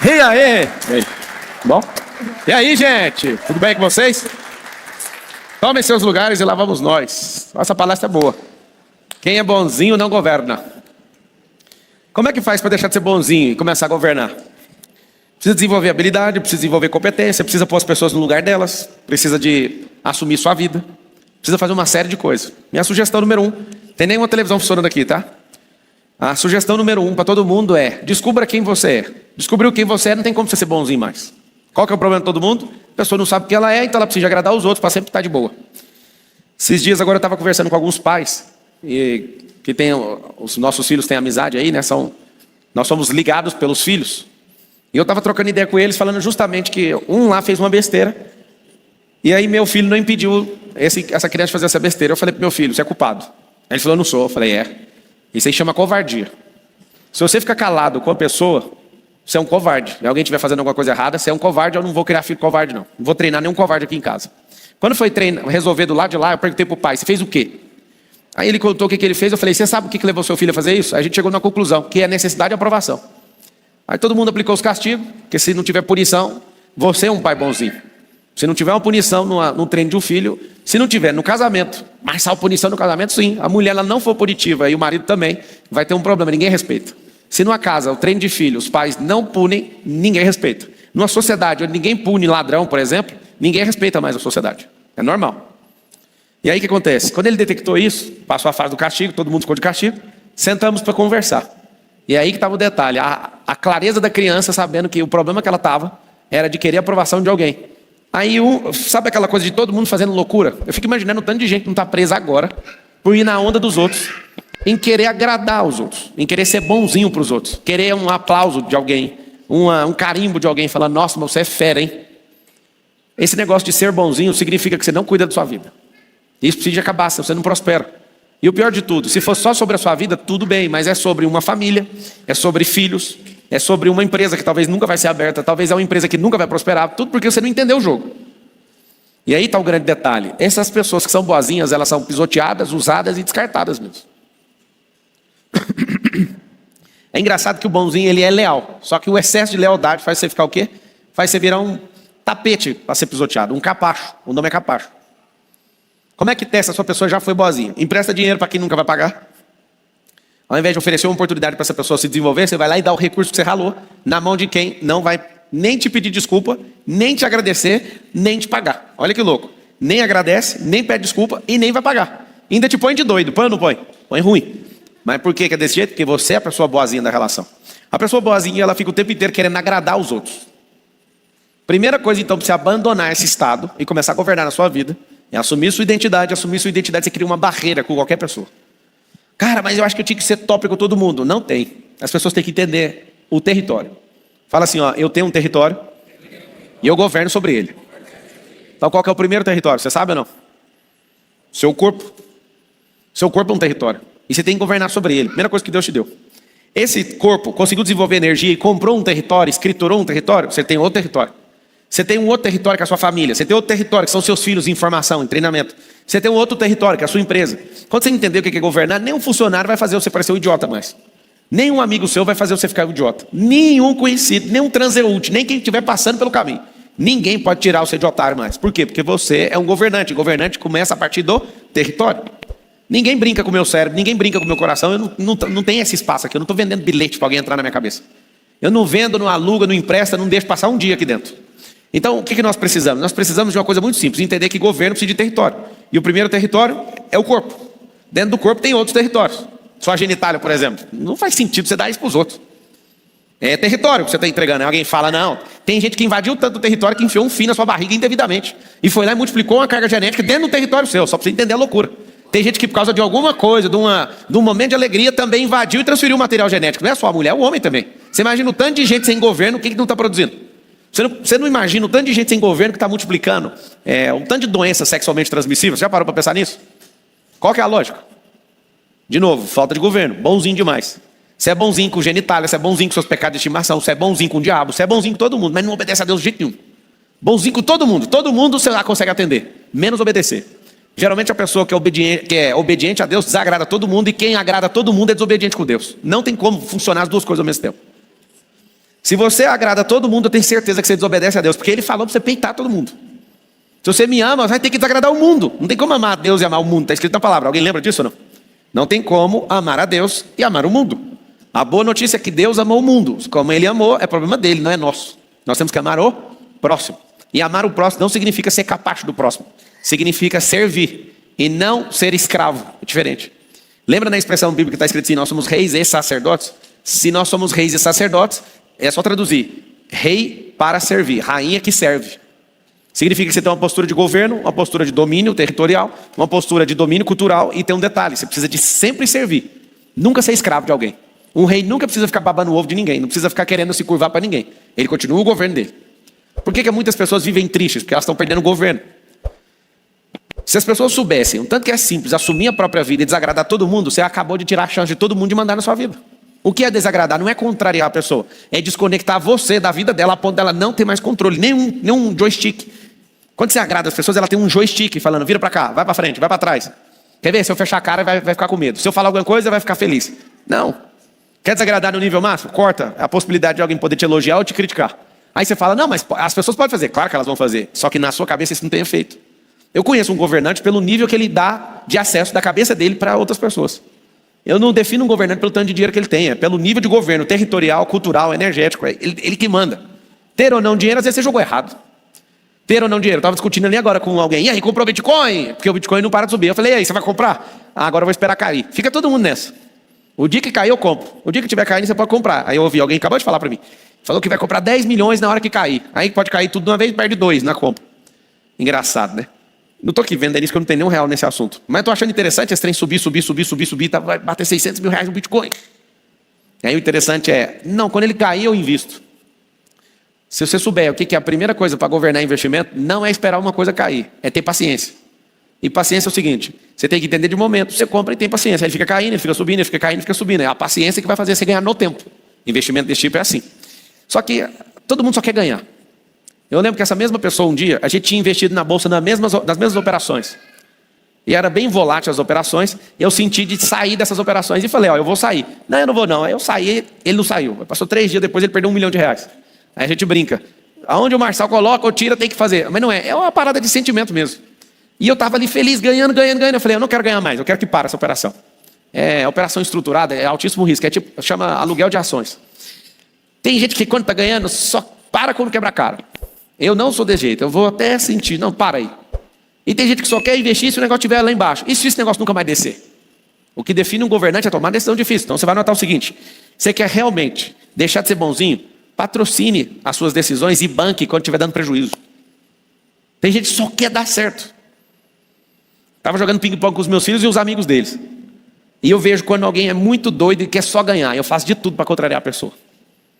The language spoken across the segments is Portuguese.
E aí? Bom? E aí, gente? Tudo bem com vocês? Tomem seus lugares e lá vamos nós. Nossa palestra é boa. Quem é bonzinho não governa. Como é que faz para deixar de ser bonzinho e começar a governar? Precisa desenvolver habilidade, precisa desenvolver competência, precisa pôr as pessoas no lugar delas, precisa de assumir sua vida, precisa fazer uma série de coisas. Minha sugestão número 1, tem nenhuma televisão funcionando aqui, tá? A sugestão número 1 para todo mundo é: descubra quem você é. Descobriu quem você é, não tem como você ser bonzinho mais. Qual que é o problema de todo mundo? A pessoa não sabe quem ela é, então ela precisa agradar os outros para sempre estar de boa. Esses dias agora eu estava conversando com alguns pais, que tem, os nossos filhos têm amizade aí, né? Nós somos ligados pelos filhos. E eu estava trocando ideia com eles, falando justamente que um lá fez uma besteira, e aí meu filho não impediu essa criança de fazer essa besteira. Eu falei pro meu filho: você é culpado. Aí ele falou: eu não sou. Eu falei: é. Isso aí chama covardia. Se você ficar calado com a pessoa, você é um covarde. Se alguém estiver fazendo alguma coisa errada, você é um covarde. Eu não vou criar filho covarde, não. Não vou treinar nenhum covarde aqui em casa. Quando foi resolver do lado de lá, eu perguntei pro pai: você fez o quê? Aí ele contou o que ele fez. Eu falei: você sabe o que levou seu filho a fazer isso? Aí a gente chegou na conclusão, que é necessidade de aprovação. Aí todo mundo aplicou os castigos, porque se não tiver punição, você é um pai bonzinho. Se não tiver uma punição no treino de um filho, se não tiver no casamento, mas só punição no casamento, sim. A mulher ela não for punitiva e o marido também, vai ter um problema, ninguém respeita. Se numa casa, o treino de filho, os pais não punem, ninguém respeita. Numa sociedade onde ninguém pune ladrão, por exemplo, ninguém respeita mais a sociedade. É normal. E aí o que acontece? Quando ele detectou isso, passou a fase do castigo, todo mundo ficou de castigo, sentamos para conversar. E aí que estava o detalhe, a clareza da criança sabendo que o problema que ela estava era de querer a aprovação de alguém. Aí, sabe aquela coisa de todo mundo fazendo loucura? Eu fico imaginando o tanto de gente que não está presa agora por ir na onda dos outros, em querer agradar os outros, em querer ser bonzinho para os outros, querer um aplauso de alguém, um carimbo de alguém, falando: nossa, mas você é fera, hein? Esse negócio de ser bonzinho significa que você não cuida da sua vida. Isso precisa acabar, senão você não prospera. E o pior de tudo, se for só sobre a sua vida, tudo bem, mas é sobre uma família, é sobre filhos, é sobre uma empresa que talvez nunca vai ser aberta, talvez é uma empresa que nunca vai prosperar, tudo porque você não entendeu o jogo. E aí está o grande detalhe: essas pessoas que são boazinhas, elas são pisoteadas, usadas e descartadas mesmo. É engraçado que o bonzinho ele é leal, só que o excesso de lealdade faz você ficar o quê? Faz você virar um tapete para ser pisoteado, um capacho, o nome é capacho. Como é que testa se a pessoa já foi boazinha? Empresta dinheiro para quem nunca vai pagar. Ao invés de oferecer uma oportunidade para essa pessoa se desenvolver, você vai lá e dá o recurso que você ralou na mão de quem não vai nem te pedir desculpa, nem te agradecer, nem te pagar. Olha que louco. Nem agradece, nem pede desculpa e nem vai pagar. Ainda te põe de doido. Põe ou não põe? Põe ruim. Mas por que é desse jeito? Porque você é a pessoa boazinha da relação. A pessoa boazinha, ela fica o tempo inteiro querendo agradar os outros. Primeira coisa, então, para você abandonar esse estado e começar a governar na sua vida, é assumir sua identidade. Assumir sua identidade, você cria uma barreira com qualquer pessoa. Cara, mas eu acho que eu tinha que ser top com todo mundo. Não tem. As pessoas têm que entender o território. Fala assim, ó: eu tenho um território e eu governo sobre ele. Então qual que é o primeiro território? Você sabe ou não? Seu corpo. Seu corpo é um território. E você tem que governar sobre ele. Primeira coisa que Deus te deu. Esse corpo conseguiu desenvolver energia e comprou um território, escriturou um território, você tem outro território. Você tem um outro território que é a sua família. Você tem outro território que são seus filhos em formação, em treinamento. Você tem um outro território que é a sua empresa. Quando você entender o que é governar, nenhum funcionário vai fazer você parecer um idiota mais. Nenhum amigo seu vai fazer você ficar um idiota. Nenhum conhecido, nenhum transeunte, nem quem estiver passando pelo caminho. Ninguém pode tirar você de otário mais. Por quê? Porque você é um governante. O governante começa a partir do território. Ninguém brinca com o meu cérebro, ninguém brinca com o meu coração. Eu não tenho esse espaço aqui. Eu não estou vendendo bilhete para alguém entrar na minha cabeça. Eu não vendo, não aluga, não empresta, não deixo passar um dia aqui dentro. Então, o que nós precisamos? Nós precisamos de uma coisa muito simples: entender que governo precisa de território. E o primeiro território é o corpo. Dentro do corpo tem outros territórios. Sua genitália, por exemplo. Não faz sentido você dar isso para os outros. É território que você está entregando. Alguém fala: não, tem gente que invadiu tanto o território que enfiou um fio na sua barriga indevidamente. E foi lá e multiplicou uma carga genética dentro do território seu. Só para você entender a loucura. Tem gente que por causa de alguma coisa, de um momento de alegria, também invadiu e transferiu o material genético. Não é só a mulher, é o homem também. Você imagina o tanto de gente sem governo, o que não está produzindo? Você não imagina o tanto de gente sem governo que está multiplicando o tanto de doenças sexualmente transmissíveis? Você já parou para pensar nisso? Qual que é a lógica? De novo, falta de governo. Bonzinho demais. Você é bonzinho com genitália, você é bonzinho com seus pecados de estimação, você é bonzinho com o diabo, você é bonzinho com todo mundo, mas não obedece a Deus de jeito nenhum. Bonzinho com todo mundo você lá consegue atender, menos obedecer. Geralmente a pessoa que é obediente a Deus desagrada todo mundo, e quem agrada todo mundo é desobediente com Deus. Não tem como funcionar as duas coisas ao mesmo tempo. Se você agrada todo mundo, eu tenho certeza que você desobedece a Deus, porque Ele falou para você peitar todo mundo. Se você me ama, você vai ter que desagradar o mundo. Não tem como amar a Deus e amar o mundo, está escrito na palavra. Alguém lembra disso ou não? Não tem como amar a Deus e amar o mundo. A boa notícia é que Deus amou o mundo. Como Ele amou, é problema dele, não é nosso. Nós temos que amar o próximo. E amar o próximo não significa ser capacho do próximo. Significa servir e não ser escravo. É diferente. Lembra na expressão bíblica que está escrito assim, nós somos reis e sacerdotes? Se nós somos reis e sacerdotes, é só traduzir. Rei para servir, rainha que serve. Significa que você tem uma postura de governo, uma postura de domínio territorial, uma postura de domínio cultural e tem um detalhe, você precisa de sempre servir. Nunca ser escravo de alguém. Um rei nunca precisa ficar babando o ovo de ninguém, não precisa ficar querendo se curvar para ninguém. Ele continua o governo dele. Por que muitas pessoas vivem tristes? Porque elas estão perdendo o governo. Se as pessoas soubessem, um tanto que é simples, assumir a própria vida e desagradar todo mundo, você acabou de tirar a chance de todo mundo de mandar na sua vida. O que é desagradar? Não é contrariar a pessoa, é desconectar você da vida dela a ponto dela não ter mais controle, nenhum joystick. Quando você agrada as pessoas, ela tem um joystick falando, vira para cá, vai para frente, vai para trás. Quer ver? Se eu fechar a cara, vai ficar com medo. Se eu falar alguma coisa, vai ficar feliz. Não. Quer desagradar no nível máximo? Corta a possibilidade de alguém poder te elogiar ou te criticar. Aí você fala, não, mas as pessoas podem fazer. Claro que elas vão fazer. Só que na sua cabeça isso não tem efeito. Eu conheço um governante pelo nível que ele dá de acesso da cabeça dele para outras pessoas. Eu não defino um governante pelo tanto de dinheiro que ele tem. É pelo nível de governo territorial, cultural, energético. Ele que manda. Ter ou não dinheiro, às vezes você jogou errado. Ter ou não dinheiro. Eu estava discutindo ali agora com alguém. E aí, comprou Bitcoin? Porque o Bitcoin não para de subir. Eu falei, e aí, você vai comprar? Ah, agora eu vou esperar cair. Fica todo mundo nessa. O dia que cair, eu compro. O dia que tiver caindo, você pode comprar. Aí eu ouvi, alguém acabou de falar para mim. Falou que vai comprar 10 milhões na hora que cair. Aí pode cair tudo de uma vez e perde 2 na compra. Engraçado, né? Não estou aqui vendo isso, que eu não tenho nenhum real nesse assunto. Mas estou achando interessante esse trem subir, tá, vai bater 600 mil reais no Bitcoin. E aí o interessante é, não, quando ele cair, eu invisto. Se você souber o que é a primeira coisa para governar investimento, não é esperar uma coisa cair, é ter paciência. E paciência é o seguinte, você tem que entender de momento, você compra e tem paciência. Ele fica caindo, ele fica subindo, ele fica caindo, ele fica subindo. É a paciência que vai fazer você ganhar no tempo. Investimento desse tipo é assim. Só que todo mundo só quer ganhar. Eu lembro que essa mesma pessoa um dia, a gente tinha investido na bolsa nas mesmas operações. E era bem volátil as operações, e eu senti de sair dessas operações e falei, ó, eu vou sair. Não, eu não vou não. Aí eu saí, ele não saiu. Passou 3 dias depois, ele perdeu R$1 milhão. Aí a gente brinca. Aonde o Marçal coloca ou tira, tem que fazer. Mas não é, é uma parada de sentimento mesmo. E eu estava ali feliz, ganhando. Eu falei, eu não quero ganhar mais, eu quero que pare essa operação. É operação estruturada, é altíssimo risco, é tipo, chama aluguel de ações. Tem gente que quando está ganhando, só para quando quebra a cara. Eu não sou desse jeito, eu vou até sentir, não, para aí. E tem gente que só quer investir se o negócio estiver lá embaixo. E se esse negócio nunca mais descer? O que define um governante é tomar decisão difícil. Então você vai notar o seguinte, você quer realmente deixar de ser bonzinho? Patrocine as suas decisões e banque quando estiver dando prejuízo. Tem gente que só quer dar certo. Estava jogando ping-pong com os meus filhos e os amigos deles. E eu vejo quando alguém é muito doido e quer só ganhar. Eu faço de tudo para contrariar a pessoa.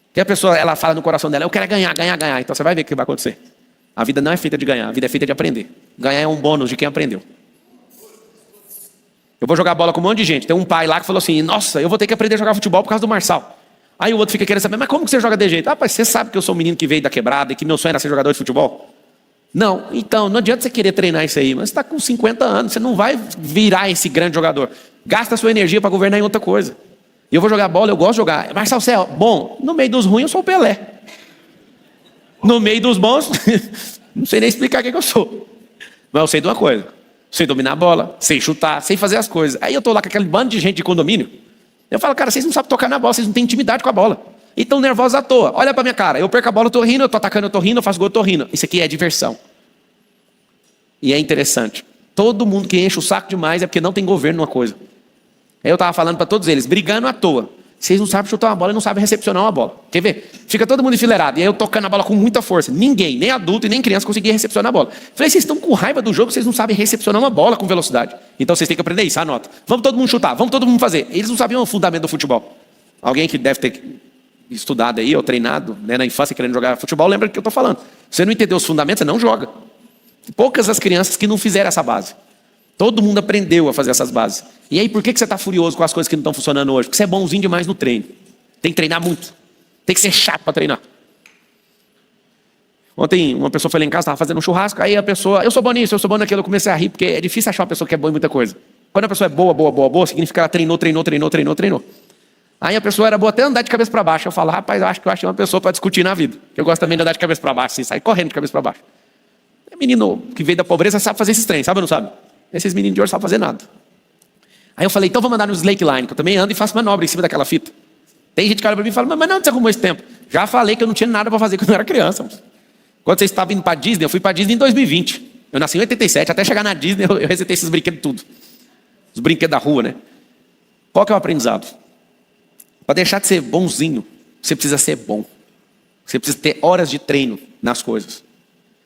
Porque a pessoa, ela fala no coração dela, eu quero ganhar. Então você vai ver o que vai acontecer. A vida não é feita de ganhar, a vida é feita de aprender. Ganhar é um bônus de quem aprendeu. Eu vou jogar bola com um monte de gente. Tem um pai lá que falou assim, nossa, eu vou ter que aprender a jogar futebol por causa do Marçal. Aí o outro fica querendo saber, mas como que você joga de jeito? Ah, pai, você sabe que eu sou um menino que veio da quebrada e que meu sonho era ser jogador de futebol? Não, então, não adianta você querer treinar isso aí, mas você está com 50 anos, você não vai virar esse grande jogador. Gasta a sua energia para governar em outra coisa. E eu vou jogar bola, eu gosto de jogar. Marçal, você é bom, no meio dos ruins eu sou o Pelé. No meio dos bons, não sei nem explicar o que eu sou. Mas eu sei de uma coisa, sei dominar a bola, sei chutar, sei fazer as coisas. Aí eu estou lá com aquele bando de gente de condomínio, eu falo, cara, vocês não sabem tocar na bola, vocês não têm intimidade com a bola. E estão nervosos à toa. Olha para minha cara, eu perco a bola, eu estou rindo, eu estou atacando, eu estou rindo, eu faço gol, eu estou rindo. Isso aqui é diversão. E é interessante. Todo mundo que enche o saco demais é porque não tem governo numa coisa. Aí eu estava falando para todos eles, brigando à toa. Vocês não sabem chutar uma bola e não sabem recepcionar uma bola. Quer ver? Fica todo mundo enfileirado. E aí eu tocando a bola com muita força. Ninguém, nem adulto e nem criança conseguia recepcionar a bola. Falei, vocês estão com raiva do jogo, vocês não sabem recepcionar uma bola com velocidade. Então vocês têm que aprender isso, anota. Vamos todo mundo chutar, vamos todo mundo fazer. Eles não sabiam o fundamento do futebol. Alguém que deve ter estudado aí ou treinado, né, na infância querendo jogar futebol, lembra do que eu estou falando. Você não entendeu os fundamentos, você não joga. Poucas as crianças que não fizeram essa base. Todo mundo aprendeu a fazer essas bases. E aí por que você está furioso com as coisas que não estão funcionando hoje? Porque você é bonzinho demais no treino. Tem que treinar muito. Tem que ser chato para treinar. Ontem uma pessoa foi lá em casa, estava fazendo um churrasco, aí a pessoa, eu sou bom nisso, eu sou bom naquilo, eu comecei a rir, porque é difícil achar uma pessoa que é boa em muita coisa. Quando a pessoa é boa, significa que ela treinou. Aí a pessoa era boa até andar de cabeça para baixo. Eu falo, rapaz, eu acho que eu achei uma pessoa para discutir na vida. Eu gosto também de andar de cabeça para baixo, assim, sair correndo de cabeça para baixo. É menino que veio da pobreza sabe fazer esses trem, sabe ou não sabe? Esses meninos de hoje não sabem fazer nada. Aí eu falei, então vamos andar no Slake Line, que eu também ando e faço manobra em cima daquela fita. Tem gente que olha para mim e fala, mas não, você arrumou esse tempo? Já falei que eu não tinha nada para fazer quando eu era criança. Quando vocês estavam indo para Disney, eu fui para Disney em 2020. Eu nasci em 87, até chegar na Disney eu resetei esses brinquedos tudo. Os brinquedos da rua, né? Qual que é o aprendizado? Para deixar de ser bonzinho, você precisa ser bom. Você precisa ter horas de treino nas coisas.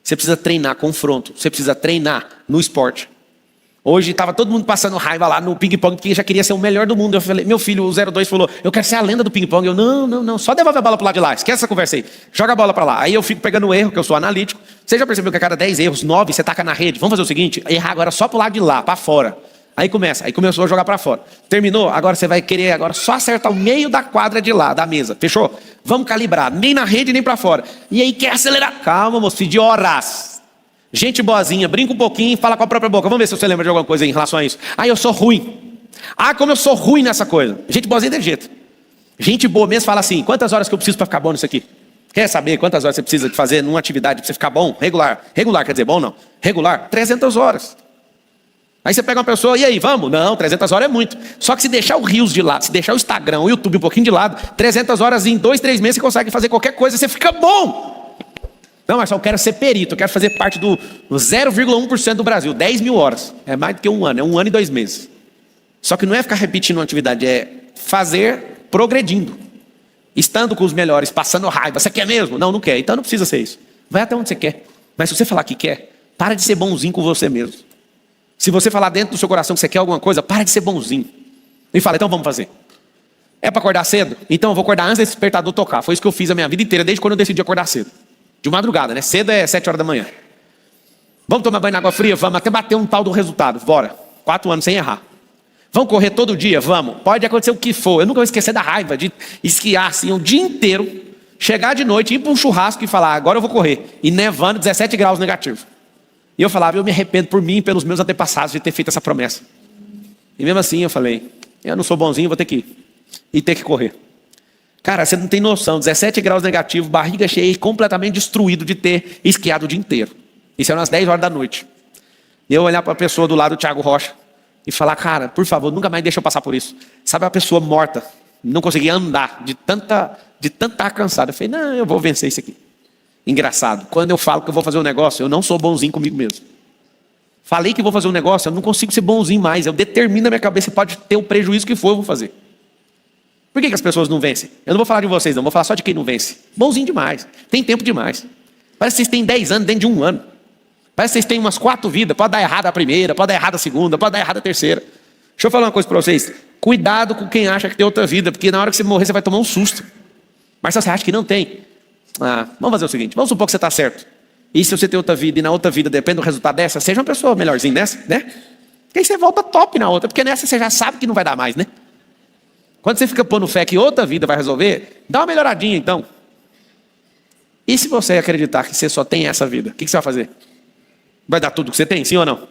Você precisa treinar confronto. Você precisa treinar no esporte. Hoje estava todo mundo passando raiva lá no ping-pong, porque já queria ser o melhor do mundo. Eu falei, meu filho, o 02 falou, eu quero ser a lenda do ping-pong. Eu, não, só devolve a bola para o lado de lá. Esquece essa conversa aí. Joga a bola para lá. Aí eu fico pegando o erro, que eu sou analítico. Você já percebeu que a cada 10 erros, 9 você taca na rede? Vamos fazer o seguinte, errar agora só para o lado de lá, para fora. Aí começou a jogar para fora. Terminou, agora você vai querer agora só acertar o meio da quadra de lá, da mesa. Fechou? Vamos calibrar, nem na rede, nem para fora. E aí quer acelerar? Calma, moço, de horas. Gente boazinha, brinca um pouquinho e fala com a própria boca. Vamos ver se você lembra de alguma coisa em relação a isso. Ah, eu sou ruim. Ah, como eu sou ruim nessa coisa. Gente boazinha tem jeito. Gente boa mesmo fala assim, quantas horas que eu preciso para ficar bom nisso aqui? Quer saber quantas horas você precisa de fazer numa atividade para você ficar bom? Regular. Regular quer dizer bom não? Regular, 300 horas. Aí você pega uma pessoa, e aí, vamos? Não, 300 horas é muito. Só que se deixar o Reels de lado, se deixar o Instagram, o YouTube um pouquinho de lado, 300 horas em 2, 3 meses você consegue fazer qualquer coisa, você fica bom. Não, mas eu quero ser perito, eu quero fazer parte do 0,1% do Brasil, 10 mil horas. É mais do que um ano, é 1 ano e 2 meses. Só que não é ficar repetindo uma atividade, é fazer progredindo. Estando com os melhores, passando raiva. Você quer mesmo? Não, não quer. Então não precisa ser isso. Vai até onde você quer. Mas se você falar que quer, para de ser bonzinho com você mesmo. Se você falar dentro do seu coração que você quer alguma coisa, para de ser bonzinho. E fala, então vamos fazer. É para acordar cedo? Então eu vou acordar antes desse despertador tocar. Foi isso que eu fiz a minha vida inteira, desde quando eu decidi acordar cedo. De madrugada, né? Cedo é 7 horas da manhã. Vamos tomar banho na água fria? Vamos, até bater um tal do resultado. Bora. 4 anos sem errar. Vamos correr todo dia? Vamos. Pode acontecer o que for. Eu nunca vou esquecer da raiva de esquiar assim o dia inteiro, chegar de noite, ir para um churrasco e falar, agora eu vou correr. E nevando 17 graus negativo. E eu falava, eu me arrependo por mim e pelos meus antepassados de ter feito essa promessa. E mesmo assim eu falei, eu não sou bonzinho, vou ter que ir. E ter que correr. Cara, você não tem noção, 17 graus negativo, barriga cheia e completamente destruído de ter esquiado o dia inteiro. Isso era umas 10 horas da noite. E eu olhar para a pessoa do lado do Thiago Rocha e falar, cara, por favor, nunca mais deixa eu passar por isso. Sabe a pessoa morta, não conseguia andar, de tanta estar cansada. Eu falei, não, eu vou vencer isso aqui. Engraçado, quando eu falo que eu vou fazer um negócio, eu não sou bonzinho comigo mesmo. Falei que vou fazer um negócio, eu não consigo ser bonzinho mais. Eu determino na minha cabeça, pode ter o prejuízo que for, eu vou fazer. Por que as pessoas não vencem? Eu não vou falar de vocês, não, vou falar só de quem não vence. Bonzinho demais, tem tempo demais. Parece que vocês têm 10 anos dentro de um ano. Parece que vocês têm umas 4 vidas, pode dar errado a primeira, pode dar errado a segunda, pode dar errado a terceira. Deixa eu falar uma coisa para vocês. Cuidado com quem acha que tem outra vida, porque na hora que você morrer você vai tomar um susto. Mas se você acha que não tem, vamos fazer o seguinte, vamos supor que você está certo. E se você tem outra vida e na outra vida depende do resultado dessa, seja uma pessoa melhorzinha nessa, né? Porque aí você volta top na outra, porque nessa você já sabe que não vai dar mais, né? Quando você fica pondo fé que outra vida vai resolver, dá uma melhoradinha então. E se você acreditar que você só tem essa vida, o que você vai fazer? Vai dar tudo que você tem, sim ou não?